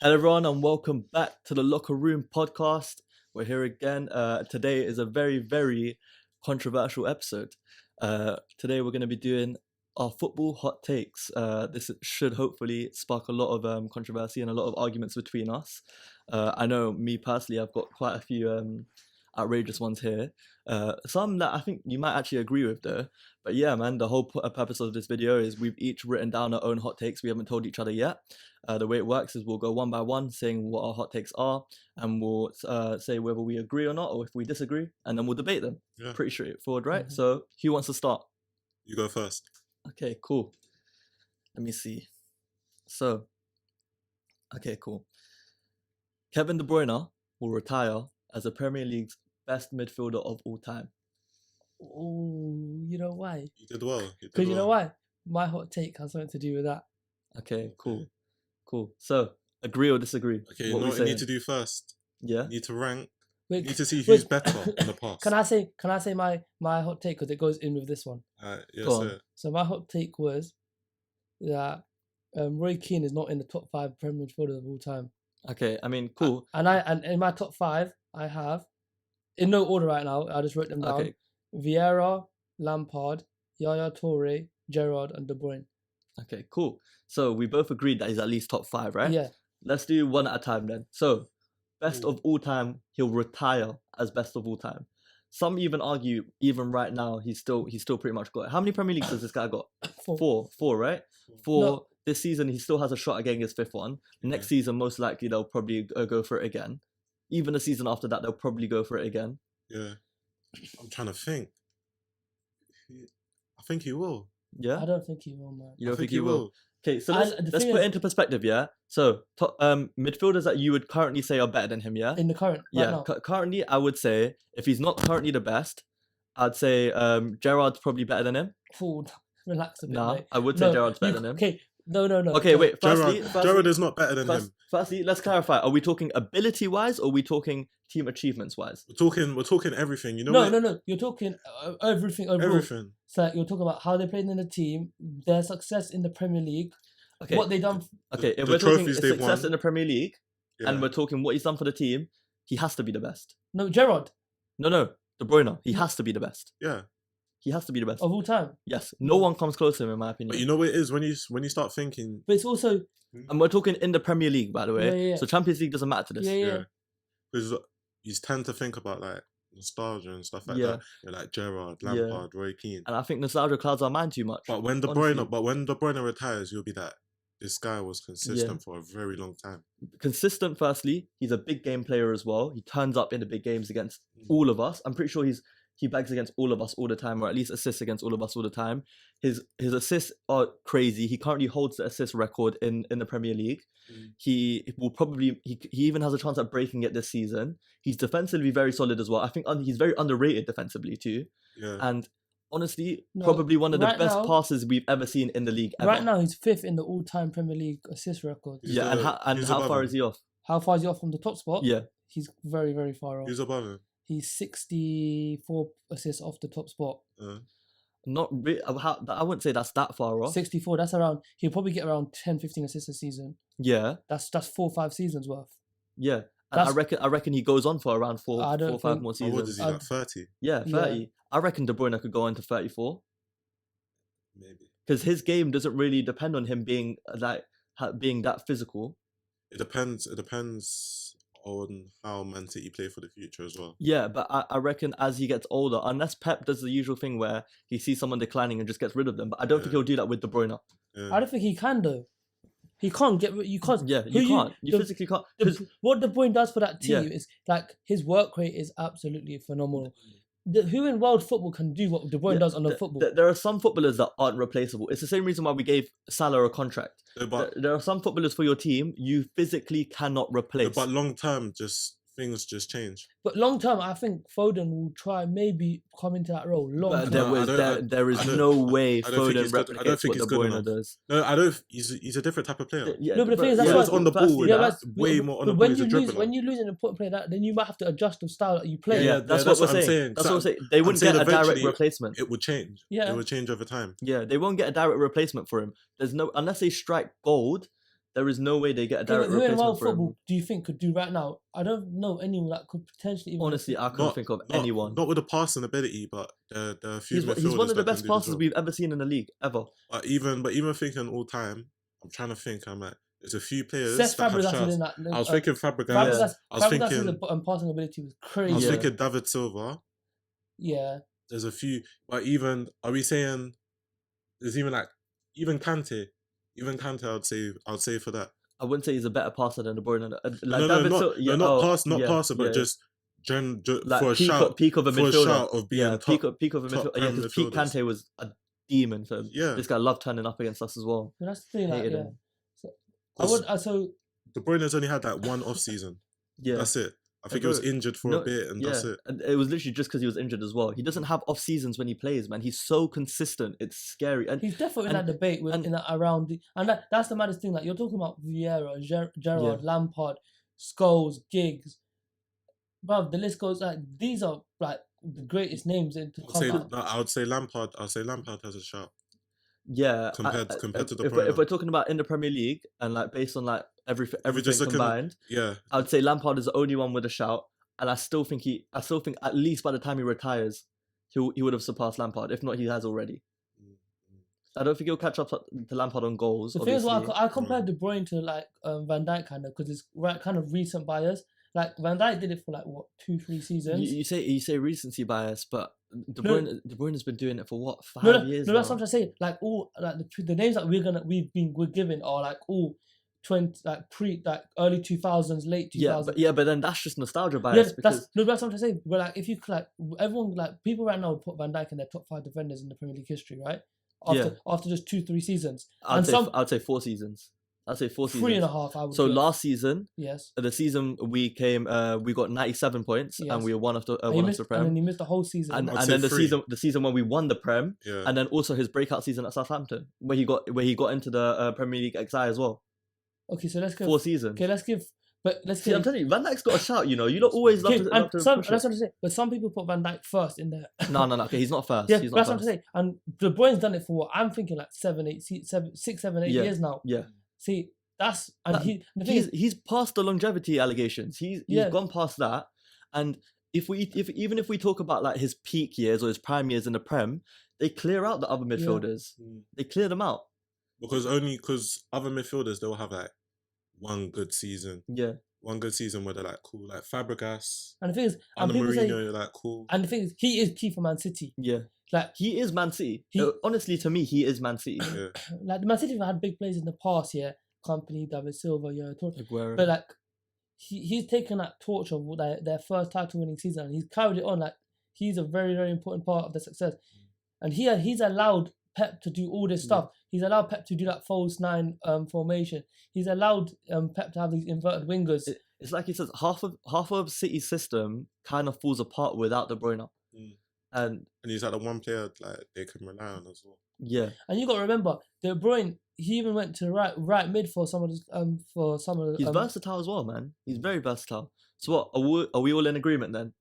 Hello, everyone, and welcome back to the Locker Room podcast. We're here again. Today is a very, very controversial episode. Today, we're going to be doing our football hot takes. This should hopefully spark a lot of controversy and a lot of arguments between us. I know me personally, I've got quite a few outrageous ones here. Some that I think you might actually agree with, though. But yeah, man, the whole purpose of this video is we've each written down our own hot takes. We haven't told each other yet. The way it works is we'll go one by one saying what our hot takes are, and we'll say whether we agree or not, or if we disagree, and then we'll debate them. Yeah. Pretty straightforward, right? Mm-hmm. So who wants to start? You go first. Okay, cool. Let me see. So, okay, cool. Kevin De Bruyne will retire as the Premier League's best midfielder of all time. Oh, you know why? You did well. Because you know why? My hot take has something to do with that. Okay, cool. So, agree or disagree? Okay, you know what you need to do first? Yeah? You need to rank. Wait, You need to see who's better in the past. Can I say my hot take because it goes in with this one? Yes, Go on. sir. So my hot take was that Roy Keane is not in the top 5 Premier midfielders of all time. Okay, I mean, cool. And in my top 5, I have, in no order right now, I just wrote them down. Okay. Vieira, Lampard, Yaya Toure, Gerrard, and De Bruyne. Okay, cool. So we both agreed that he's at least top 5, right? Yeah. Let's do one at a time then. So, best Ooh. of all time, he'll retire as best of all time. Some even argue, even right now, he's still pretty much got it. How many Premier Leagues has this guy got? 4. Four, right? 4. No. This season, he still has a shot at getting his 5th one. Next season, most likely, they'll probably go for it again. Even the season after that, they'll probably go for it again. Yeah. I'm trying to think. I think he will. Yeah? I don't think he will, man. You don't I think he will? Okay, so And let's the put thing it is- into perspective, yeah? So, midfielders that you would currently say are better than him, yeah? In the current, right Yeah, now. currently, I would say, if he's not currently the best, I'd say Gerrard's probably better than him. Fool, relax a bit, Nah, mate. I would say Gerrard's better than him. Okay, no. Okay, wait, firstly, Gerrard is not better than him. firstly, let's clarify. Are we talking ability-wise or are we talking team achievements-wise? We're talking everything. You know No. You're talking everything overall. everything. So you're talking about how they played in the team, their success in the Premier League, Okay, what they done. okay, if the we're talking trophies they've success won. in the Premier League, Yeah. and we're talking what he's done for the team, he has to be the best. No, Gerrard No, De Bruyne, he has to be the best. Yeah. He has to be the best. of all time. Yes, no one comes close to him, in my opinion. But you know what it is when you start thinking. But it's also And we're talking in the Premier League, by the way. Yeah. So Champions League doesn't matter to this. yeah. Because you tend to think about like nostalgia and stuff like Yeah. that. You're like Gerrard, Yeah. Lampard, Roy Keane. And I think nostalgia clouds our mind too much. But when De honestly. Bruyne retires, you'll be that this guy was consistent for a very long time. Consistent, firstly, he's a big game player as well. He turns up in the big games against all of us. I'm pretty sure he bags against all of us all the time, or at least assists against all of us all the time. His assists are crazy. He currently holds the assist record in the Premier League. He will probably he even has a chance at breaking it this season. He's defensively very solid as well. I think he's very underrated defensively too. Yeah. And honestly, No, probably one of the right best now- passes we've ever seen in the league ever. Right now, he's 5th in the all-time Premier League assist record. He's Yeah, and he's how above far him. is he off? How far is he off from the top spot? Yeah. He's very, very far off. Who's above him? He's 64 assists off the top spot. Not really. I wouldn't say that's that far off. 64. That's around. He'll probably get around 10, 15 assists a season. Yeah, That's 4 or 5 seasons worth. yeah. And I reckon he goes on for around four I don't or 5 think- more Oh, what seasons. is he like? 30, Yeah, Yeah. 30. I reckon De Bruyne could go on to 34 maybe. because his game doesn't really depend on him being being that physical. It depends on how Man City play for the future as well. Yeah, but I reckon as he gets older, unless Pep does the usual thing where he sees someone declining and just gets rid of them, but I don't think Yeah. he'll do that with De Bruyne. Yeah. I don't think he can though. He can't get. You can't. Yeah, who you can't. You the- physically can't. 'Cause- What De Bruyne does for that Yeah. team is like his work rate is absolutely phenomenal. Who in world football can do what De Bruyne Yeah, does on the football? There are some footballers that aren't replaceable. It's the same reason why we gave Salah a contract. No, but There are some footballers for your team you physically cannot replace. but long term, things just change. But long term, I think Foden will try maybe come into that role. Long But term. No, there is I don't- no way I don't think Foden he's good- I don't replicates think what he's De good Bruyne enough. does. No, I don't. He's a different type of player. Yeah, No, but the thing is, that's He why- was on the ball with firstly, that. but- Way more on but the when ball. He's you a lose, dribbler. when you lose an important player, then you might have to adjust the style that you play. Yeah, Yeah, that's that's what we're what I'm saying. saying. That's So what we're saying. They wouldn't saying get a direct eventually replacement. It would change. Yeah. It would change over time. Yeah, they won't get a direct replacement for him. There's no unless they strike gold. There is no way they get a Okay, direct who in replacement world for him. football do you think could do right now? I don't know anyone that could potentially even. Honestly, I couldn't think of anyone. Not with the passing ability, but there are a few He's midfielders one of the that can best do the passers job. we've ever seen in the league, ever. But even thinking all time, I'm trying to think. I'm like, there's a few players Cesc that have Fabregas is shouts. in that. I was thinking Fabregas. Fabregas, I was Fabregas' thinking. passing ability was I crazy. was Yeah. thinking David Silva. Yeah. There's a few, but even are we saying there's even Kante? Even Kante, I would say for that. I wouldn't say he's a better passer than De Bruyne. Not passer, but yeah. just like for a peak, shout, peak of a for midfielder. a shout of being peak of a top midfielder. Yeah, prem because Pete midfielders. Kante was a demon for him. Yeah. This guy loved turning up against us as well. But that's the thing, like, Hated yeah. him. So, I would. So De Bruyne's only had that one off season. Yeah. That's it. I think he bro, was injured for a bit, and that's it. And it was literally just because he was injured as well. He doesn't have off seasons when he plays, man. He's so consistent. It's scary. And he's definitely in that debate with in that around the, and that's the maddest thing. Like you're talking about Vieira, Gerrard, Lampard, Scholes, Giggs. Bruv, the list goes like these are like the greatest names in to come out. I would say Lampard. I'd say Lampard has a shout. yeah, Compared to De if Bruyne. we're talking about in the Premier League and like based on like everything just looking- combined, Yeah, I would say Lampard is the only one with a shout, and I still think at least by the time he retires, he would have surpassed Lampard. If not, he has already. I don't think he'll catch up to Lampard on goals. The thing is, obviously. I compared De Bruyne to like Van Dijk kind of because it's kind of recent bias. Like Van Dijk did it for like what 2-3 seasons. You say recency bias, but De No. Bruyne has been doing it for what 5 years No, now. that's what I'm trying to say. Like all like the names that we're given are like all 20 like early 2000s, late 2000s. but then that's just nostalgia bias because that's what I'm trying to say. But like if you like everyone like people right now would put Van Dijk in their top 5 defenders in the Premier League history, right? After just 2-3 seasons. I'd say 4 seasons. I'd say 4 seasons. 3.5. I would. So give. last season, Yes. the season we got 97 points Yes. and we were one of the And he missed, Prem. and then he missed the whole season. And I'd say then the 3. season when we won the Prem, yeah. and then also his breakout season at Southampton, where he got into the Premier League XI as well. Okay, so let's go. 4 seasons. Okay, let's give. But let's See, give. I'm telling you, Van Dijk's got a shout. You know, you don't always love Okay, to. and Love to some, push that's it. what I'm saying. But some people put Van Dijk first in there. No. Okay, he's not first. Yeah, he's that's not what I'm first. saying. And De Bruyne's done it for what I'm thinking like 6, 7, 8 Yeah. years now. Yeah. See, that's and That- the thing is, He's past the longevity allegations. He's Yeah. gone past that. And even if we talk about like his peak years or his prime years in the Prem, they clear out the other midfielders. They clear them out. Because other midfielders they'll have like one good season. Yeah. One good season where they're like cool, like Fabregas, and the thing is, and Anna people say, Mourinho, like cool. and the thing is, he is key for Man City. Yeah. Like, He is Man City. He- Honestly, to me, he is Man City. Yeah. like the Man City have had big players in the past, yeah, Company, David Silva, yeah, Aguero. but like he's taken that torch of their first title winning season and he's carried it on. Like he's a very, very important part of the success, and he's allowed Pep to do all this stuff. He's allowed Pep to do that false 9 formation. He's allowed Pep to have these inverted wingers. It's like he says, half of City's system kind of falls apart without De Bruyne. And And he's like the one player like they can rely on as well. yeah, And you got to remember, De Bruyne, he even went to right mid for some of the he's versatile as well, man. He's very versatile. So what are we all in agreement then?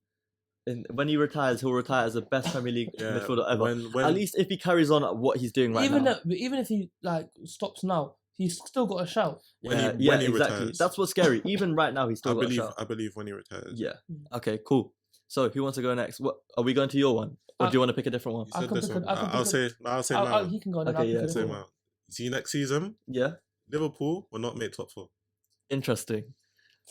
When he retires, he'll retire as the best Premier League midfielder ever. When At least if he carries on at what he's doing right now. Even if he like stops now, he's still got a shout. when Yeah, he exactly. retires, That's what's scary. Even right now, he's still got a shot. I believe when he retires. Yeah. Mm. Okay. Cool. So who wants to go next? What are we going to your one, or do you want to pick a different one? You I said can this pick one. a- I can I'll pick say now. He can go. Then Okay, I'll pick yeah. a Say different one. now. See next season, Yeah. Liverpool will not make top 4. Interesting.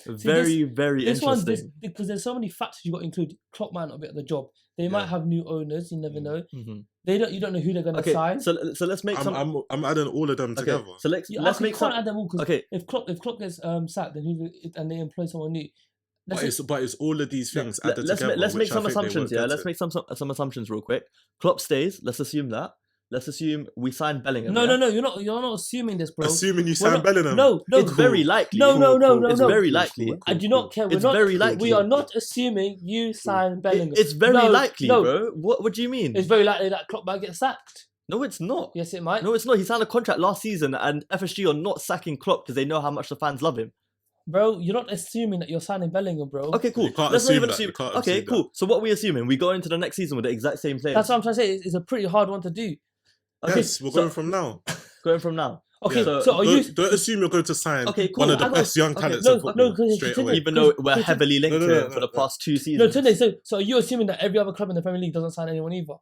Very This one's interesting. because there's so many factors you got to include. Klopp might not be at the job. They might have new owners. You never know. Mhm. You don't know who they're going to Okay. sign. So let's make some. I'm adding all of them Okay. together. So let's You make can't some. add them all because Okay. if Klopp gets sacked, then and they employ someone new. But it's all of these things added Let's together. make which I some think they assumptions. won't Yeah. get Let's to. make some assumptions real quick. Klopp stays. Let's assume that. Let's assume we sign Bellingham. No, yeah? no, you're not assuming this, bro. Assuming you We're sign not- Bellingham. No, It's very likely. No, no, no, no, It's no. very likely. I do not care. It's very likely. We are not assuming you sign Bellingham. It's very No, likely, no. bro. What do you mean? It's very likely that Klopp might get sacked. No, it's not. Yes, it might. No, it's not. He signed a contract last season, and FSG are not sacking Klopp because they know how much the fans love him. Bro, you're not assuming that you're signing Bellingham, bro. Okay, cool. You can't Let's not assume even that. assume. You can't Okay, assume that. cool. So what are we assuming? We go into the next season with the exact same players. That's what I'm trying to say. It's a pretty hard one to do. Okay, Yes, we're so going from now. going from now. Okay, Yeah. so are you? Don't assume you're going to sign Okay, cool. one of the I got- best young okay, talents no, in football no, 'cause straight Tunde- away. Even though we're Because- heavily linked No, to no, him for no, the no. past 2 seasons. No, Tunde, so are you assuming that every other club in the Premier League doesn't sign anyone either?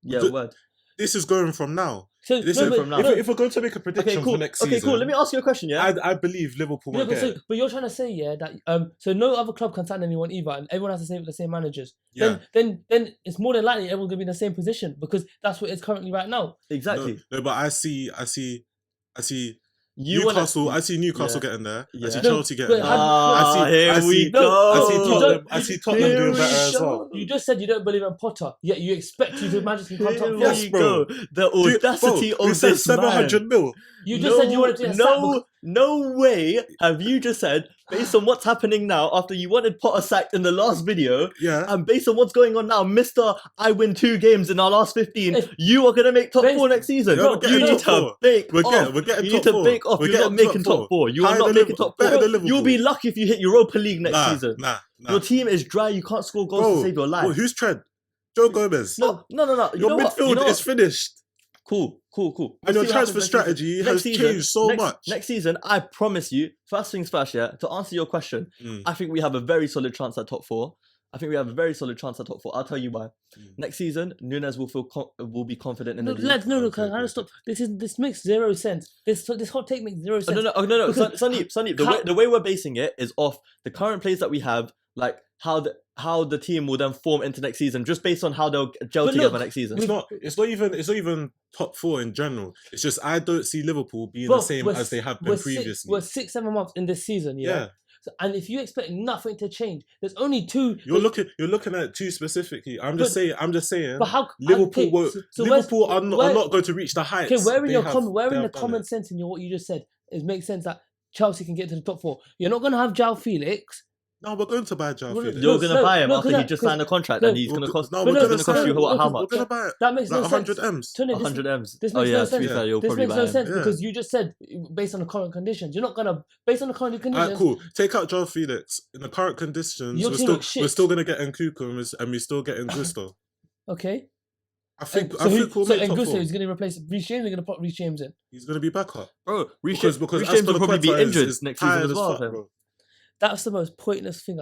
Yeah, The- word. This is going from now. So This no, is but- from now. no, If we're going to make a prediction Okay, cool. for next Okay, season, cool. Let me ask you a question, yeah? I believe Liverpool Yeah, will but, get it. but you're trying to say, yeah, that so no other club can sign anyone either, and everyone has the same managers. Yeah. Then it's more than likely everyone's gonna be in the same position because that's what it's currently right now. Exactly. No, but I see You wanna- Newcastle. I see Newcastle Yeah. getting there. I Yeah. see No, Chelsea getting but there. Ah, I here see- we no, go. I see you Tottenham. don't- I see Tottenham Here doing we better as go. well. You just said you don't believe in Potter, yet you expect you to Manchester to come top Here four. Yes, we bro. go. The audacity Bro, we of said this 700 mil. You just said you wanted to get a sack because- No way have you just said, based on what's happening now, after you wanted Potter sacked in the last video, Yeah. and based on what's going on now, Mr. I win 2 games in our last 15, If- you are going to make top based- 4 next season. Yeah, we're getting You need top to four. bake We're off. getting You top need to four. bake off. We're You're not getting making top top 4. You are Higher not than making Liverpool. top 4. Better than You'll be Liverpool. lucky if you hit Europa League next Nah, season. nah. Your team is dry. You can't score goals Bro, to save your life. well, who's Trent? Joe Gomez. No. You Your know what? You midfield know is what? finished. Cool. And We'll your see what transfer happens next strategy season. has Next season- changed so much. Next season, I promise you, first things first, yeah, to answer your question, Mm. I think we have a very solid chance at top 4. I'll tell you why. Next season, Nunes will be confident in the league. No, Okay, can I okay. stop? This makes zero sense. This hot take makes zero Oh, sense. no. Because- Sandeep. How- The way we're basing it is off the current players that we have, like how the team will then form into next season, just based on how they'll gel But together look, next season. It's not even top 4 in general. It's just I don't see Liverpool being Bro, the same we're as they have been we're previously. We're 6-7 months in this season, yeah. yeah. So, and if you expect nothing to change, there's only 2. You're looking at it too specifically. I'm just saying But how Liverpool okay, won't, so where's- Liverpool are where- not going to reach the heights. Okay, where in they your have- where they in the have done common it. sense in what you just said it makes sense that Chelsea can get to the top 4. You're not gonna have Joao Felix. No, we're going to buy Joao Well, Felix. You're No, gonna no, buy him no, after 'cause he that- just 'cause- signed a contract, no, and he's gonna cost. No, But we're no, going no, to cost you sign. what? How no, much? We're going to buy it. That makes Like no 100 sense. M's. Tony, this- 100 M's. This Oh makes yeah, no to be sense. fair, you'll This probably makes buy no him. sense Yeah. because you just said based on the current conditions. You're not gonna based on the current conditions. Alright, cool. Take out Joao Felix. In the current conditions, Your we're team still looks shit. we're still going to get Nkunku and we're still getting Gusto. Okay. I think So we'll make top Gusto 4. is gonna replace Reece James. They're gonna put Reece James in. He's going to be back up. Bro, Reece Because James will probably be Azpilicueta injured is next season tired as well. fuck, fam. bro. That's the most pointless thing.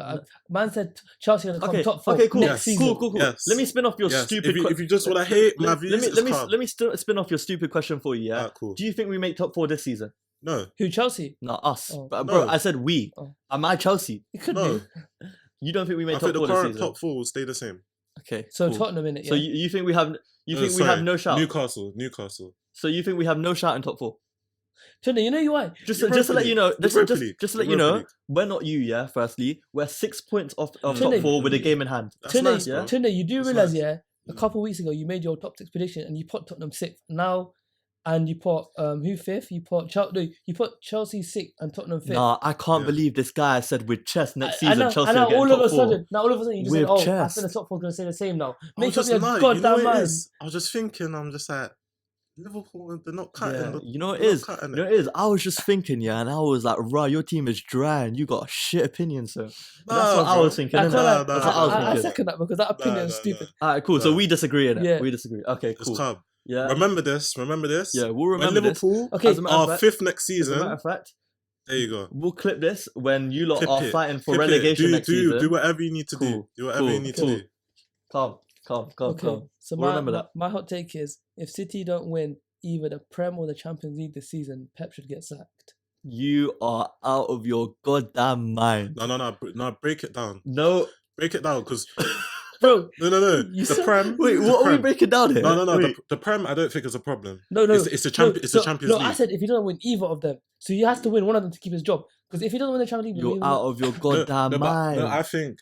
Man said Chelsea gonna come Okay, top 4 okay, cool, next Yes. season. cool. Yes. Let me spin off your Yes. stupid. If you just want to hate my views, let me spin off your stupid question for you. Yeah. Alright, cool. Do you think we make top 4 this season? No, Who Chelsea? Not us. Oh. But, bro, No. I said we. Oh. Am I Chelsea? It could no. be. You don't think we make I top think the 4 this current season? top 4 will stay the same. Okay. So cool. Tottenham in it. Yeah. So you think we have we have Sorry, no shout? Newcastle. So you think we have no shout in top 4? Tony, you know you why? Just Europa to let you know, League. just Europa to League. let you Europa know, League. we're not you. Yeah. Firstly, we're 6 points off top Tony. 4 with a game in hand. That's Tony, nice, yeah? bro. Tony, you do That's realize, nice. yeah, a couple of weeks ago you made your top 6 prediction and you put Tottenham 6th. Now, and you put who 5th? You put Chelsea 6th and Tottenham 5th. Nah, I can't Yeah. believe this guy said with chess next I season know, Chelsea I know, are getting all top of a 4. sudden, you just said, With oh, I chess. think the top 4 is going to stay the same now. I was Make up just your like, you know goddamn what it mind. is? I was just thinking, I'm just like, Liverpool, they're not cutting. Yeah, the- you know what it they're not is. cutting You know what it is. I was just thinking, yeah, and I was like, "Right, your team is dry, and you got a shit opinion." So that's Nah, what I bro. was thinking. I, innit? can't lie, That's what I was I thinking. second that because that opinion Nah, is nah, stupid. All right, cool. So Nah. we disagree in it. Yeah. We disagree. Okay, It's cool. calm. Yeah, Remember this. yeah, we'll When remember this. Liverpool Okay, As a matter are of fact, 5th next as a matter season, of fact, there you go. we'll clip this when you lot Clip are it. fighting for Clip it. relegation next do season. Do whatever you need to do. Cool. Do whatever you need Cool. to do. Calm. Okay, so We'll remember that. my hot take is if City don't win either the Prem or the Champions League this season, Pep should get sacked. You are out of your goddamn mind. No, break it down. No, Break it down, because Bro, no. You The said- Prem. wait, the what are we Prem. breaking down here? No. Wait. The Prem, I don't think is a problem. no. It's the Champions No, League. I said if he doesn't win either of them, so he has to win one of them to keep his job. Because if he doesn't win the Champions League, You're out of your goddamn but- mind. I think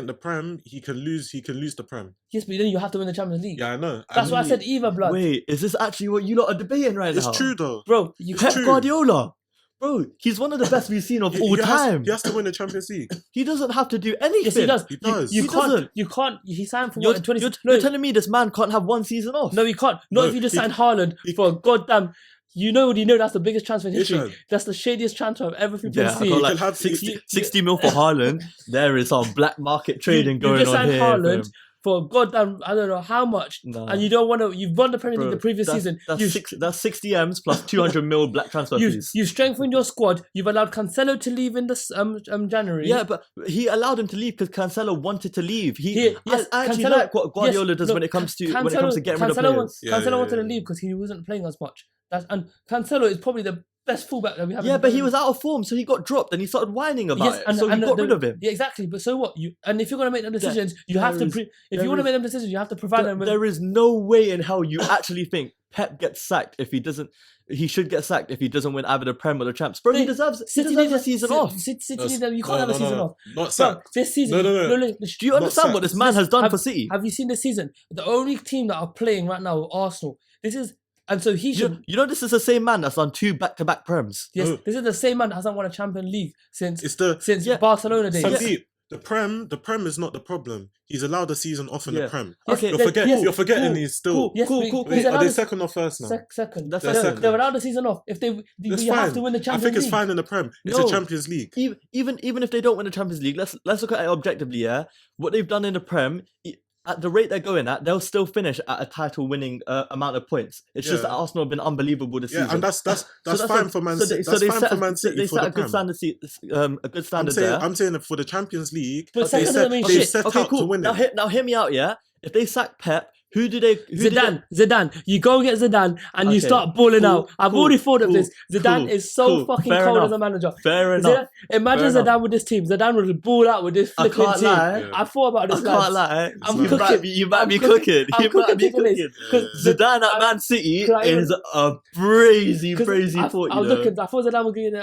the Prem, he can lose the Prem. yes, but then you have to win the Champions League. Yeah, I know. That's why I said either, blood. Wait, is this actually what you lot are debating right It's now? true though. Bro, you It's Pep true. Guardiola. Bro, he's one of the best we've seen of all time. He has to win the Champions League. He doesn't have to do anything. Yes, he does. He does. You He can't. doesn't. You can't. He signed for You're, what in 20. you're, no, you're telling me this man can't have one season off? no, he can't. Not No, if you just he- sign Haaland for a goddamn. You know that's the biggest transfer in history. Listen. That's the shadiest transfer I've ever been Yeah, I seen. got You like can have- 60, you- 60 mil for Haaland. There is some black market trading you going just on signed here. Haaland fam. for goddamn I don't know how much, Nah. and you don't want to. You've won the Premier League Bro, the previous season. That's 60 M's plus 200 mil black transfer fees. You strengthened your squad. You've allowed Cancelo to leave in this January. Yeah, but he allowed him to leave because Cancelo wanted to leave. Yes, I actually Cancelo- like what Guardiola yes, does no, when it comes to Cancelo- getting rid of Cancelo players. Cancelo wanted to yeah. leave because he wasn't playing as much. And Cancelo is probably the best fullback that we have. in Yeah, the but he Premier was out of form, so he got dropped and he started whining about it. So he got rid of him. Yeah, exactly. But so what? And if you're gonna make them decisions, you have to. there If you want to make them decisions, you have to provide them with. There is no way in hell you actually think Pep gets sacked if he doesn't. He should get sacked if he doesn't win either the Prem or the Champs. Bro, he deserves a season off. City you can't have a season off. Not Bro, sacked. this season. No. Do you understand what this man has done for City? Have you seen this season? The only team that are playing right now, Arsenal. This is. And so he should. You know, this is the same man that's done 2 back-to-back Prems. Yes, No. this is the same man that hasn't won a Champions League since It's Barcelona days. Sandeep, the Prem is not the problem. He's allowed a season off in Yeah. the Prem. Okay, You're forgetting he's still. Yes, cool. he's Wait, are allowed they a- second or first now? Second. That's They're They're second. they're allowed a season off if they. That's You have fine. to win the I Champions think League. it's fine in the Prem. It's No. a Champions League. Even if they don't win the Champions League, let's look at it objectively. Yeah, what they've done in the Prem, at the rate they're going at, they'll still finish at a title-winning amount of points. It's just Yeah. that Arsenal have been unbelievable this Yeah, season. and that's So fine for Man City. so That's they fine set, for Man City They for set the a good Prem. standard, a good standard there. I'm saying that for the Champions League, But they second doesn't mean shit. set Okay, out to cool. win Now, it. now hear me out. Yeah, if they sack Pep, who do they? Zidane. You go get Zidane and you Okay, start balling cool, out. I've cool, already thought of cool, this. Zidane cool, is so cool. fucking Fair cold enough. as a manager. Fair enough. Imagine Fair Zidane with this team. Zidane would ball out with this I flipping can't team. lie. Yeah. I thought about I this. can't lads. lie. I'm You might cooking. be, you might I'm be cooking. cooking. I'm You might cooking be chicken legs. cooking. 'Cause Zidane at I- Man City Can I even- is a brazy, 'Cause brazy thought. I You was know. looking. I thought Zidane was getting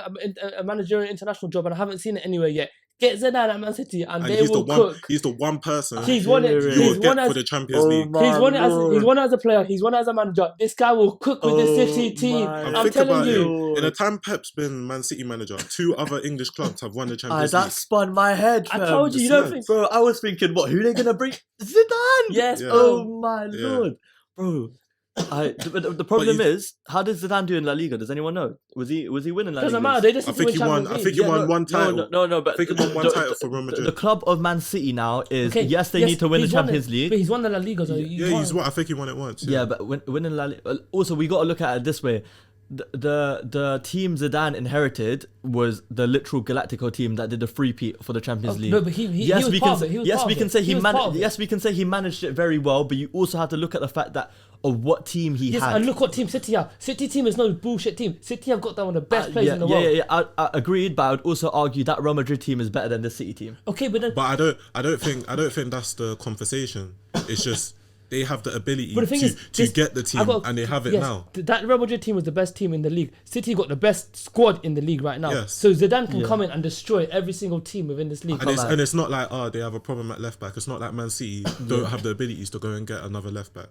a managerial international job, and I haven't seen it anywhere yet. Get Zidane at Man City, and And they will cook. he's the one person He's won it. You you He's will won get as for the Champions Oh League. my He's won it as Lord. he's won it as a player. He's won it as a manager. This guy will cook with this City team. my And I'm think telling about you. it. In the time Pep's been Man City manager, 2 other English clubs have won the Champions That League. spun my head. I fam. told you. You don't Listen. think? Bro, I was thinking, what? Who they gonna bring? Zidane. Yes, Yeah. bro. Oh my Yeah. lord, bro. The problem is, how did Zidane do in La Liga? Does anyone know? Was he winning La Liga? Doesn't matter. They just I need to think win he won. Champions I League. think he won one title. No, but I think he won one title for Real Madrid. The club of Man City now is Okay, yes, they yes, need to win the he's won it, Champions League. But he's won the La Liga, so Yeah, he's what I think he won it once. Yeah, but winning La Liga. Also, we got to look at it this way. The team Zidane inherited was the literal Galactico team that did the three-peat for the Champions League. No, but he yes, was we part can. of it. He was Yes, part we of can it. say He was part of it. Yes, we can say he managed it very well. But you also have to look at the fact that of what team he Yes, had. and look what team City are. City team is no bullshit team. City have got one of the best players yeah, in the world. Yeah. I agreed, but I would also argue that Real Madrid team is better than the City team. Okay, but then But I don't think that's the conversation. It's just they have the ability But the thing to is, to this- get the I team, got- and they have it yes, now. That Real Madrid team was the best team in the league. City got the best squad in the league right now. Yes. So Zidane can Yeah. come in and destroy every single team within this league. And it's not like they have a problem at left back. It's not like Man City don't have the abilities to go and get another left back.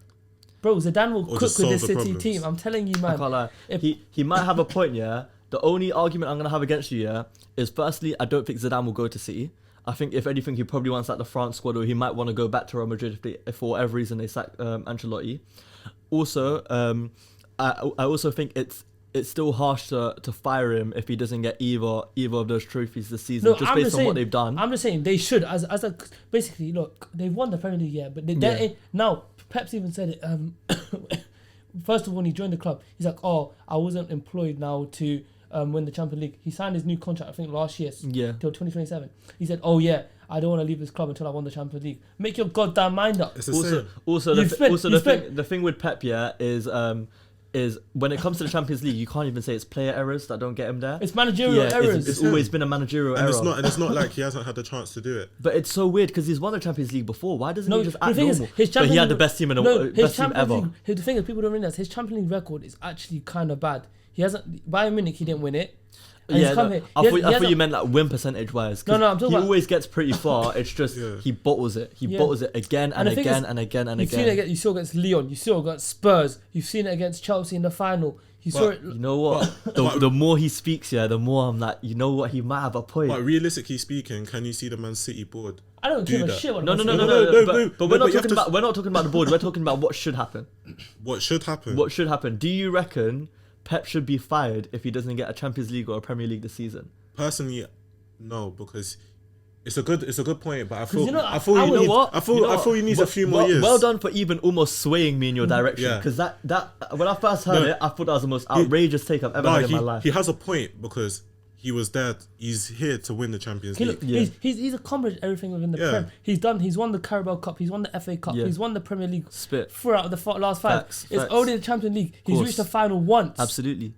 Bro, Zidane will Or cook just with solve this the City problems. team. I'm telling you, I man. can't lie. If- He might have a point, yeah. The only argument I'm gonna have against you, yeah, is firstly I don't think Zidane will go to City. I think if anything he probably wants like the France squad, or he might want to go back to Real Madrid if for whatever reason they sack Ancelotti. Also, I also think it's still harsh to fire him if he doesn't get either of those trophies this season, just based on what they've done. I'm just saying they should as a basically look, they've won the Premier League, yeah, but now Pep's even said it. First of all, when he joined the club, he's like, "Oh, I wasn't employed now to win the Champions League." He signed his new contract, I think, last year, Yeah. till 2027. He said, "Oh yeah, I don't want to leave this club until I won the Champions League." Make your goddamn mind up. It's the same. Also, the thing with Pep, yeah, is when it comes to the Champions League, you can't even say it's player errors that don't get him there. It's managerial errors. It's always been a managerial And error. it's not like he hasn't had the chance to do it. But it's so weird because he's won the Champions League before. Why doesn't No, he just the act thing is, normal? his But he Champions had the League- best team in the No, his best team Champions ever. League. The thing is, people don't realize his Champions League record is actually kind of bad. He hasn't. Bayern Munich, he didn't win it. And Yeah, he's come no, here. I He thought hasn't- you meant like win percentage wise. No, I'm talking he about- always gets pretty far. It's just Yeah. he bottles it. He Yeah. bottles it again and And the thing again is, and again and You've seen it again. against, you saw it against Lyon. You saw it against Spurs. You've seen it against Chelsea in the final. You saw it. You know what? The more he speaks, yeah, the more I'm like, you know what? He might have a point. But realistically speaking, can you see the Man City board? I don't give a that. shit what No. Man But City- we're not you have talking to- about the board. We're talking about what should happen. What should happen? What should happen? Do you reckon Pep should be fired if he doesn't get a Champions League or a Premier League this season? Personally, no, because It's a good point, but I feel you know, I feel I you would- need You know what? I feel You know I feel what? you need a few more years. Well done for even almost swaying me in your direction. Yeah. Because that when I first heard No. it, I thought that was the most outrageous take I've ever No, had in my life. he has a point because he was there. He's here to win the Champions Okay, League. look, Yeah. he's accomplished everything within the Yeah. Prem. He's won the Carabao Cup, he's won the FA Cup, Yeah. he's won the Premier League Spit. throughout the last 5. Facts, It's facts. only the Champions League. He's Course. reached the final once. Absolutely.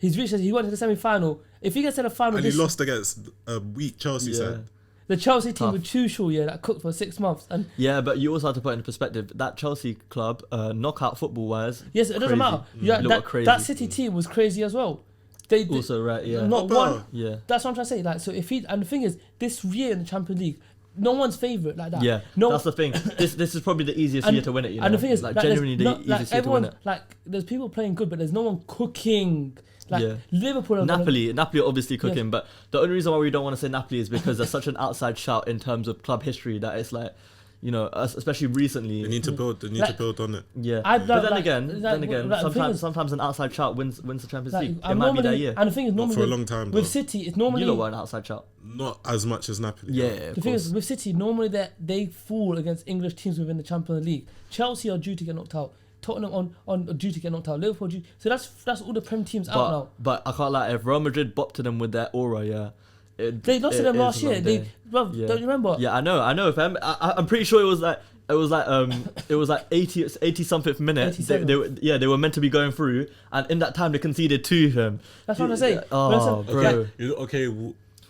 He went to the semi-final. If he gets to the final, And he this, lost against a weak Chelsea Yeah. side. the Chelsea team Tough. with Tuchel, yeah, that cooked for 6 months. And Yeah, but you also have to put it in perspective that Chelsea club, knockout football wise. yes, it doesn't Crazy. matter. Yeah, Look that, crazy. that City team was crazy as well. They Also, right? Yeah. not Not one. bad. Yeah. That's what I'm trying to say. Like, so if he, and the thing is, this year in the Champions League, no one's favourite like that. Yeah, no. that's the thing. This is probably the easiest year to win it. You know? And the thing is, like there's genuinely the no- easiest year to win everyone, it. like, there's people playing good, but there's no one cooking. Like Yeah. Liverpool, are gonna- Napoli are obviously cooking, but the only reason why we don't want to say Napoli is because there's such an outside shout in terms of club history that it's like, you know, especially recently. They need to build. They need Like- to build on it. Yeah, I- but then like- again, like, the thing sometimes is- an outside shout wins the Champions like, League. It I'm might be that normally- year. And the thing is, Not normally for a with- long time. with Though. City, it's normally You lot were an outside shout. Not as much as Napoli. Yeah, though. of the thing course. is with City. Normally they fall against English teams within the Champions League. Chelsea are due to get knocked out. Tottenham on due to get knocked out. Liverpool due. So that's all the Prem teams out now. But I can't lie. If Real Madrid bopped to them with their aura, yeah, They lost to them last year. They, Bruv, Yeah. don't you remember? yeah, I know. Fam. I'm pretty sure it was like 80 something minute. 87. They were meant to be going through, and in that time they conceded 2 him. That's what I'm saying. Oh, But bro. Okay.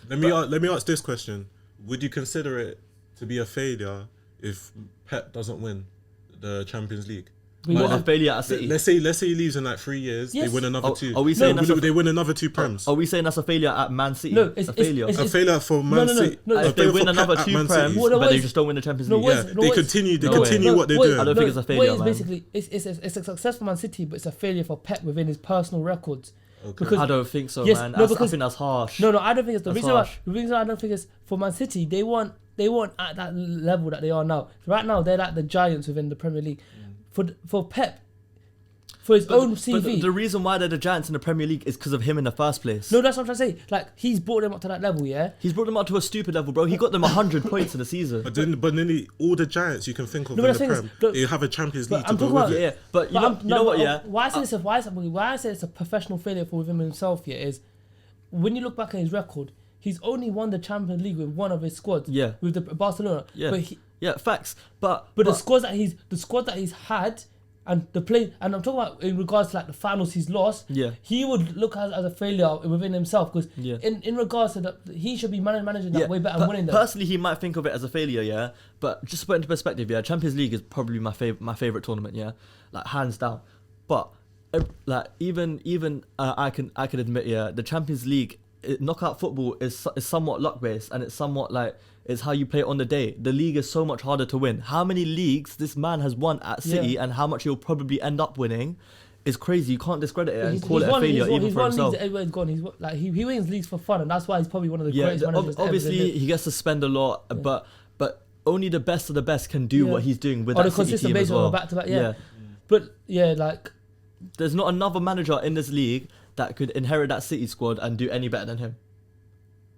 Let me ask this question: would you consider it to be a failure if Pep doesn't win the Champions League? We What, won- a failure at City. Let's say he leaves in like 3 years. Yes. They win another 2. Are we saying that's They win another 2 Prems? Are we saying that's a failure at Man City? No, it's- a failure. it's- A failure for Man no, City. no, a if they failure win for another Pep at 2 Man Prems, City. Well, no, but what they is- just don't win the Champions no, League. what Yeah, is- no, they what is- continue No way. what they're Wait, doing. I don't think it's a failure, man. Basically, it's a success for Man City, but it's a failure for Pep within his personal records. Okay. Because I don't think so, Yes, man. no, I because- think that's harsh. no, I don't think it's the That's reason why. harsh. The reason why I don't think it's for Man City. They weren't at that level that they are now. Right now, they're like the giants within the Premier League. For Pep, for his own But CV. the reason why they're the giants in the Premier League is because of him in the first place. No, that's what I'm trying to say. Like, he's brought them up to that level, yeah. He's brought them up to a stupid level, bro. He got them 100 points in the season. But then all the giants you can think of No, in but the the thing is, Prem, look, they have a Champions but League to I'm go talking with about- it. Yeah, but you But know what? Yeah, Why I say it's a professional failure for him himself. Yeah, is when you look back at his record, he's only won the Champions League with one of his squads. Yeah. With the Barcelona. yeah, But yeah. Facts. But the squad that he's had and the play, and I'm talking about in regards to like the finals he's lost. Yeah. He would look as a failure within himself because Yeah. in regards to that, he should be managing that way better and but winning them. personally, he might think of it as a failure, yeah. But just to put it into perspective, yeah, Champions League is probably my favorite tournament, yeah, like hands down. But like even I can admit, yeah, the Champions League knockout football is somewhat luck based, and it's somewhat like it's how you play it on the day. The league is so much harder to win. How many leagues this man has won at City, and how much he'll probably end up winning, is crazy. You can't discredit it and call it a failure even for himself. He's won leagues that everywhere's gone. He wins leagues for fun, and that's why he's probably one of the greatest managers ever obviously lived. he gets to spend a lot, but only the best of the best can do Yeah. what he's doing with on that a City consistent team as basis on well. a back-to-back. Yeah. But yeah, like There's not another manager in this league that could inherit that City squad and do any better than him.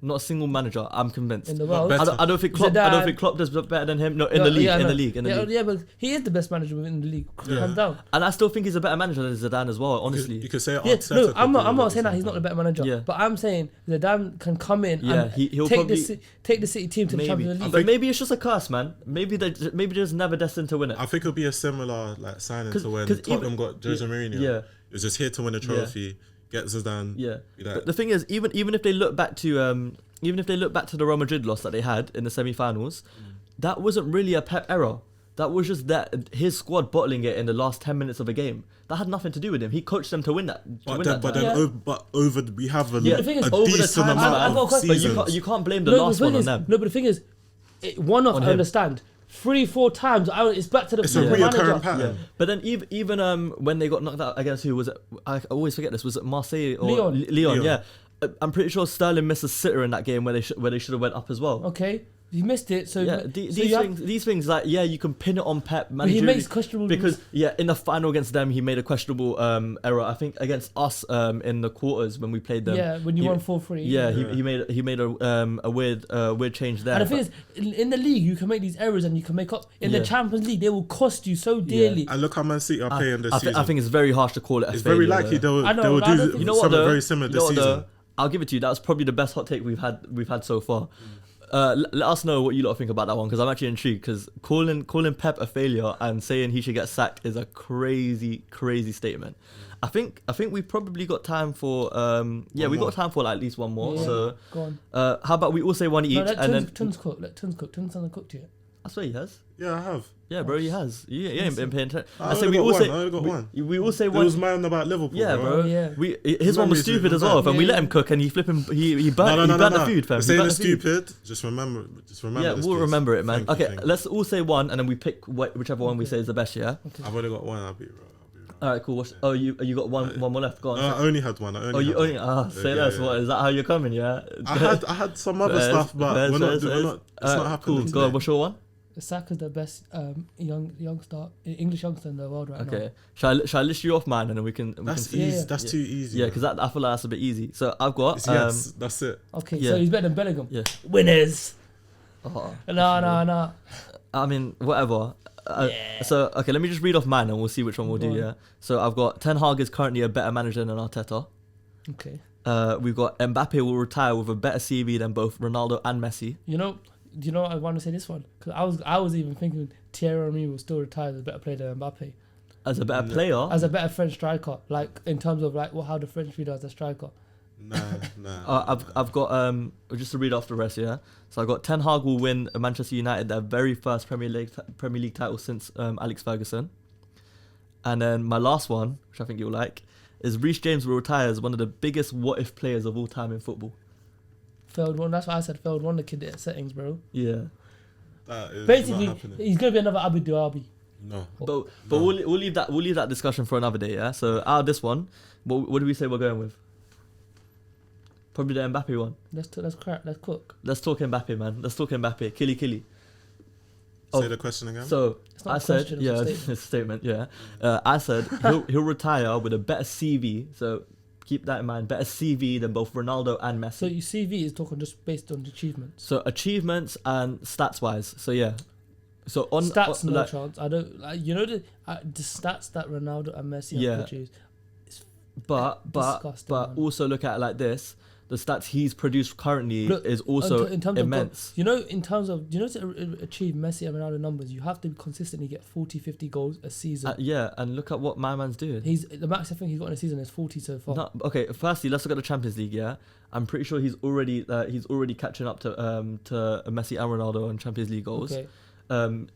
Not a single manager, I'm convinced. in the world. better. I don't think Klopp. I don't think Klopp does better than him. No, in the league, Yeah, I in know. the league, in the yeah, league. Yeah, but he is the best manager within the league, hands down. And I still think he's a better manager than Zidane as well. Honestly, You could say Yeah, Arteta no, could I'm do not it saying that at he's the not the same better manager. Yeah. But I'm saying Zidane can come in Yeah, and he'll take probably- the City team to the maybe. Champions League. But maybe it's just a curse, man. Maybe they're just never destined to win it. I think it'll be a similar like signing 'Cause- to when 'cause Tottenham even- got Jose Mourinho. yeah. It was just here to win a trophy, get Zidane. Yeah, be like- but the thing is, even if they look back to the Real Madrid loss that they had in the semi-finals, that wasn't really a Pep error. That was just that his squad bottling it in the last 10 minutes of a game. That had nothing to do with him. He coached them to win that. But time. over we have a, Yeah, the thing is, a over the decent time amount span- I've got a of question. But seasons. you can't blame the No, last but one the on thing them. is, no, but the thing is, one off On I him. understand. 3-4 times, it's back to the It's a the manager. reoccurring pattern. But then even when they got knocked out against who was it? I always forget this. Was it Marseille or Lyon. Lyon? Lyon. Yeah. I'm pretty sure Sterling missed a sitter in that game where they should have went up as well. Okay, He missed it. So Yeah, so these you have- things, like you can pin it on Pep. but he managerially, makes questionable because in the final against them, he made a questionable error. I think against us in the quarters when we played them. yeah, when you he- won 4-3. Yeah, Yeah. he made a weird change there. And the thing but- is, in the league, you can make these errors and you can make up. In Yeah. the Champions League, they will cost you so dearly. And look how Man City are playing this I season. think it's very harsh to call it a it's failure. very likely though. I know, they will I don't do think- You know what something though? very similar You this know what, season. though? I'll give it to you. That's probably the best hot take we've had so far. Let us know what you lot think about that one, because I'm actually intrigued. Because calling Pep a failure and saying he should get sacked is a crazy statement. I think we probably got time for we more. got time for like at least one more. Yeah. So Go on. how about we all say one each, No, let and then Tuns cook. Let Tuns cook. Tuns hasn't cooked yet. I swear he has. Yeah, I have. Yeah, bro, he has. You ain't been paying attention. I I say only we got all one, say I only got one. we all say It one. was mine about Liverpool. Yeah, bro. Yeah. His one was Memories stupid even as well, bad. and we Yeah, let him cook, and he flipping he burnt No. the food, fam. We're He saying burnt it's the food. stupid. Just remember. Yeah, this, we'll please. remember it, man. Thank you, Okay, thank you. let's all say one, and then we pick whichever one we say is the best. Yeah. I've only got one. I'll be right. All right, cool. Oh, you got one more left. Go on. I only had one. Oh, you only say Yeah, less. yeah. What is that? How you're coming? Yeah. I had some other stuff, but we're not. It's not happening. Cool. Go on. What's your one? Saka's the best English youngster in the world right now. Okay. Shall I list you off mine, and then we can. That's see? easy. Yeah. That's too easy. Yeah, man. because I feel like that's a bit easy. So I've got It's yes, that's it. Okay, Yeah. so he's better than Bellingham. Yeah. Winners. oh, No. I mean, whatever. So okay, let me just read off mine, and we'll see which one we'll Go do. on. Yeah. So I've got Ten Hag is currently a better manager than Arteta. Okay. We've got Mbappe will retire with a better CV than both Ronaldo and Messi. Do you know I want to say this one? Because I was even thinking Thierry Henry will still retire as a better player than Mbappe. As a better No. player, As a better French striker. Like, in terms of, like, how the French view as a striker. Nah. I've got just to read off the rest, yeah. So I got Ten Hag will win Manchester United their very first Premier League title since Alex Ferguson. And then my last one, which I think you'll like, is Reece James will retire as one of the biggest what if players of all time in football. Failed one. That's why I said failed one. The kid at settings, bro. Yeah. That is Basically, not happening. he's gonna be another Abu Dhabi. No. But No. we'll leave that discussion for another day, yeah. So out of this one, what do we say we're going with? Probably the Mbappe one. Let's cook. Let's talk Mbappe, man. Let's talk Mbappe. Killy. Say the question again. So It's not I a said, question, it's a yeah, statement. it's a statement, yeah. I said he'll retire with a better CV. So keep that in mind. Better CV than both Ronaldo and Messi. So your CV is talking just based on achievements. So achievements and stats wise. So yeah. So on Stats, no like, chance. I don't. Like, you know the stats that Ronaldo and Messi Yeah. have produced. but disgusting, man. also look at it like this. The stats he's produced currently Look, is also in terms immense. Of in terms of to achieve Messi and Ronaldo numbers, you have to consistently get 40-50 goals a season. Yeah, and look at what my man's doing. He's the max I think he's got in a season is 40 so far. No, okay, firstly, let's look at the Champions League. Yeah, I'm pretty sure he's already catching up to Messi and Ronaldo on Champions League goals. Okay.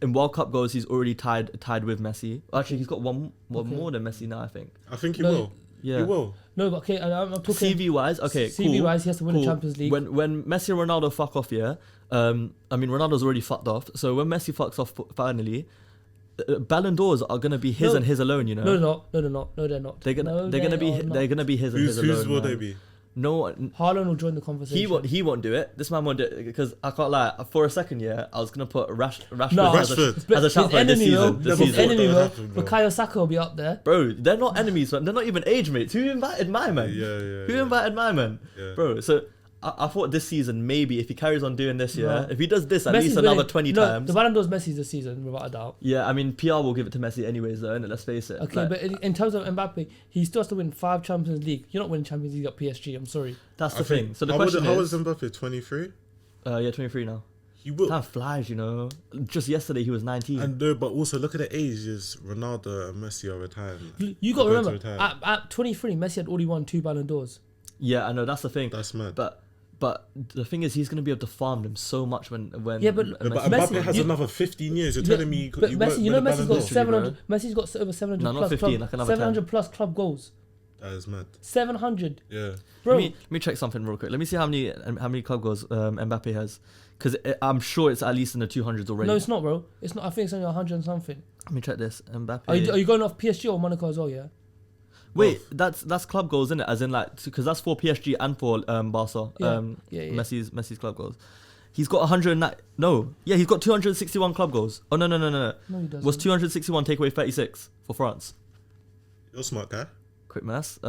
In World Cup goals, he's already tied with Messi. Actually, he's got one Okay. more than Messi now, I think. I think he No, will. Yeah. He will. No, but okay, I'm talking CV wise, okay, CV cool. wise, he has to win cool. the Champions League. When Messi and Ronaldo fuck off, yeah. I mean, Ronaldo's already fucked off. So when Messi fucks off finally, Ballon d'Ors are gonna be his No. and his alone. You know. No, they're not. No, they're not. They're gonna No, they're gonna they be are not. they're gonna be his and his Whose alone. will man. they be? No one. Haaland will join the conversation. He won't do it. This man won't do it because I can't lie. For a second, yeah, I was gonna put Rashford No. as a Rashford. shout for this season. This Never his season. thought enemy that would will. happen, bro. Bukayo Saka will be up there. Bro, they're not enemies, man. They're not even age mates. Who invited my man? Yeah. Who invited my man? Yeah. Bro, so I thought this season maybe if he carries on doing this, yeah, No. if he does this at Messi's least another winning. 20 No, times. the Ballon d'Or's Messi's this season, without a doubt. Yeah, I mean PR will give it to Messi anyways, though, innit? Let's face it. Okay, Like, but in terms of Mbappe, he still has to win 5 Champions League. You're not winning Champions League at PSG. I'm sorry. that's I the think- thing. So the how question old is, is Mbappe? 23. yeah, 23 now. He will. Time flies, you know. Just yesterday he was 19. And no, but also look at the ages. Ronaldo and Messi are retiring. You got to They're going remember, retire. at 23, Messi had already won 2 Ballon d'Ors. Yeah, I know that's the thing. That's mad. But the thing is, he's gonna be able to farm them so much when Yeah, but- No, but Messi- Mbappe has you- another 15 years. You're Yeah, telling me but he Messi, won't you know, win the Messi's Ballon got d'Or? 700. Messi's got over 700 No, not plus 15, club, like another 700 plus club goals. That is mad. 700, Yeah. bro. let me check something real quick. Let me see how many club goals Mbappe has, because I'm sure it's at least in the 200s already. No, it's not, bro. It's not. I think it's only 100 and something. Let me check this. Mbappe. Are you going off PSG or Monaco as well? Yeah. Wait, that's club goals, isn't it? As in like, because that's for PSG and for Barca. Yeah, yeah. Messi's club goals. He's got 109. No, yeah, he's got 261 club goals. Oh no. No, he doesn't. Was 261 take away 36 for France? You're a smart guy. Quick maths.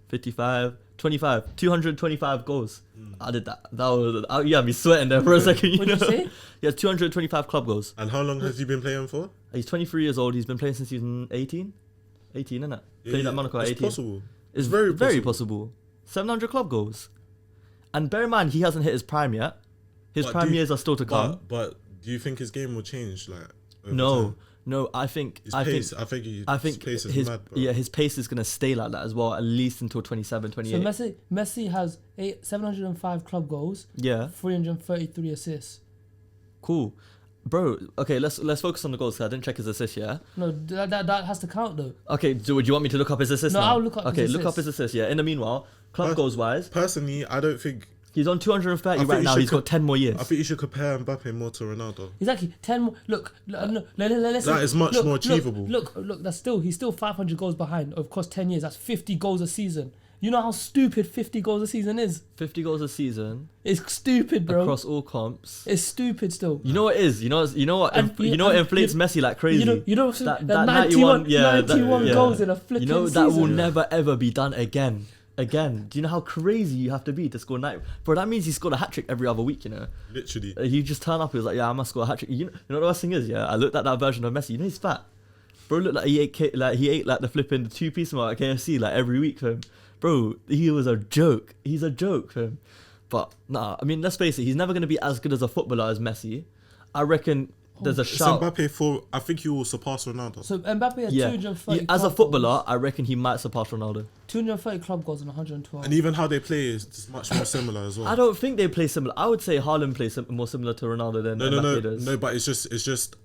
55, 25, 225 goals. I did that. That was you had me sweating there for a second. You What know? did you say? He has 225 club goals. And how long has he been playing for? He's 23 years old. He's been playing since he was 18. 18, isn't it? Played at Monaco at it's 18. possible. It's very very possible. possible. 700 club goals. And bear in mind, he hasn't hit his prime yet. His But prime do- years are still to come. But do you think his game will change? Like over No, time? no. I think His I pace. think I think his his pace is his mad, bro. yeah his pace is gonna stay like that as well, at least until 27, So 28. Messi has 705 club goals, Yeah, 333 assists. cool, bro. Okay, let's focus on the goals. 'Cause I didn't check his assist. Yeah. No, that has to count though. Okay. Do you want me to look up his assist? No, now? I'll look up his Okay, look up assists. his assist. Yeah. In the meanwhile, club Pers- goals wise, Personally, I don't think. he's on 230 I think right you now. should He's got 10 more years. I think you should compare Mbappe more to Ronaldo. Exactly. 10 more. Look, let's That is much more achievable. Look, he's still 500 goals behind. Of course, 10 years. That's 50 goals a season. You know how stupid 50 goals a season is? 50 goals a season It's stupid, bro. across all comps. It's stupid still. You know what it is? You know what? And You know what and inflates Messi like crazy? You know that 91, 91, yeah, 91 yeah. goals in a flipping You know that season. will never ever be done again. Again, do you know how crazy you have to be to score 90? Bro, that means he scored a hat trick every other week. You know, Literally. he just turned up. He was like, "Yeah, I must score a hat trick." You know the worst thing is, yeah, I looked at that version of Messi. You know he's fat. Bro, looked like he ate like the flipping 2-piece meal at KFC like every week for him. Bro, he was a joke. He's a joke for him. But nah, I mean, let's face it. He's never gonna be as good as a footballer as Messi. I reckon there's a It's shout. Mbappe for. I think he will surpass Ronaldo. So Mbappe has Yeah, 230 as a club footballer, goals, I reckon he might surpass Ronaldo. 230 club goals and 112. And even how they play is just much more similar as well. I don't think they play similar. I would say Haaland plays more similar to Ronaldo than No, Mbappe does. no. But it's just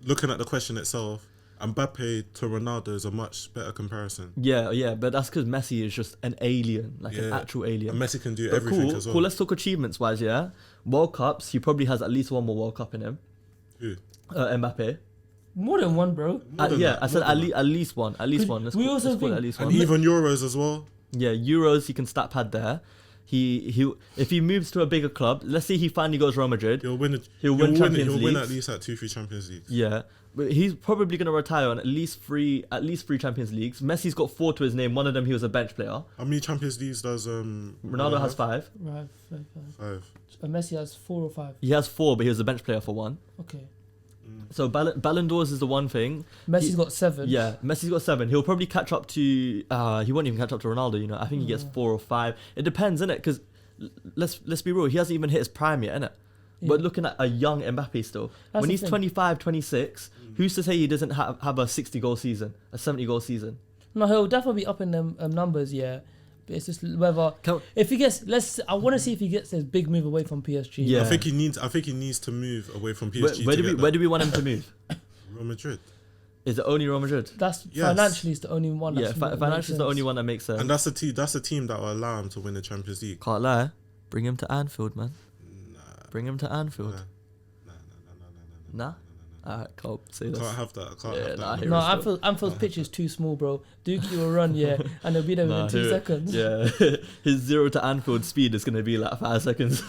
looking at the question itself. Mbappe to Ronaldo is a much better comparison. Yeah, but that's because Messi is just an alien, like an Yeah. actual alien. And Messi can do But everything cool, as well. cool. Let's talk achievements wise. Yeah, World Cups. He probably has at least one more World Cup in him. Who? Mbappe. More than one, bro. More than Yeah, that, I said more than that. at least one. At least Could- one. Let's we call, also let's call it think- at least And one. even Euros as well. Yeah, Euros. He can stat pad there. He if he moves to a bigger club. Let's say he finally goes Real Madrid. He'll win. He'll win Champions He'll win Leagues. at least at 2-3 Champions Leagues. Yeah, but he's probably gonna retire on at least three Champions Leagues. Messi's got 4 to his name. One of them he was a bench player. How many Champions Leagues does Ronaldo has 5. Right, 5. And Messi has 4 or 5. He has 4, but he was a bench player for 1. Okay. So Ballon d'Ors is the one thing. Messi's got 7. Yeah, Messi's got 7. He'll probably catch up to. He won't even catch up to Ronaldo. You know, I think he gets 4 or 5. It depends, innit? Because let's be real, he hasn't even hit his prime yet, innit? Yeah. We're looking at a young Mbappe still. That's When the he's thing. 25, 26, who's to say he doesn't have a 60-goal season, a 70-goal season? No, he'll definitely be up in them numbers, yeah. But it's just whether Can- if he gets I want to see if he gets his big move away from PSG. Yeah. I think he needs to move away from PSG. Where to do we get where do we want him to move? that Real Madrid. Is it only Real Madrid? That's Yes. financially is the only one. Yeah, That's financially is the only one that makes sense. And that's the team that will allow him to win the Champions League. Can't lie. Bring him to Anfield, man. Nah, Bring him to Anfield. nah. Nah? Alright, can't say I this. can't have that. I can't Yeah, have nah, that. I No, hear it. Anfield's pitch is too small, bro. Dookie will run, yeah, and he'll be there Nah, within 2 hear it. seconds. Yeah, his 0 to Anfield speed is gonna be like 5 seconds.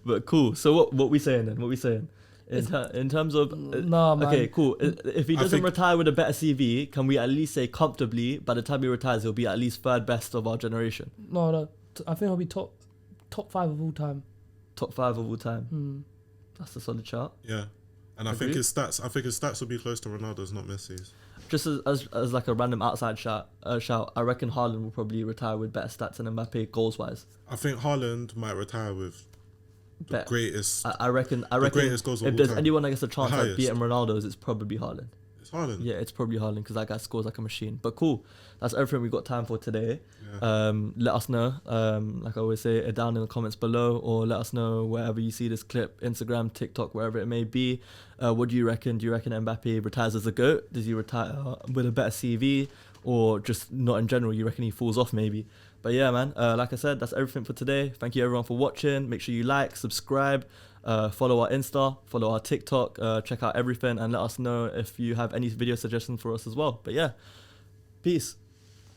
But cool. So what we saying then? What we saying? In terms of Nah, man. okay, cool. If he I doesn't think- retire with a better CV, can we at least say comfortably by the time he retires he'll be at least 3rd best of our generation, No. I think he'll be top 5 of all time. top 5 of all time? Hmm. That's a solid chart. Yeah, and I Agree? think his stats will be close to Ronaldo's, not Messi's. Just as like a random outside shout, I reckon Haaland will probably retire with better stats than Mbappe goals wise. I think Haaland might retire with the Bet. greatest. I reckon greatest goals of if all there's time. anyone that gets a chance at highest. beating Ronaldo's, it's probably Haaland. It's Haaland. Yeah, it's probably Haaland because that guy scores like a machine. But cool, that's everything we've got time for today. Yeah. Let us know, like I always say, down in the comments below, or let us know wherever you see this clip, Instagram, TikTok, wherever it may be. What do you reckon? Do you reckon Mbappe retires as a GOAT? Does he retire with a better CV? Or just not in general? You reckon he falls off maybe? But yeah, man, like I said, that's everything for today. Thank you everyone for watching. Make sure you like, subscribe, follow our Insta, follow our TikTok, check out everything, and let us know if you have any video suggestions for us as well. But yeah, peace.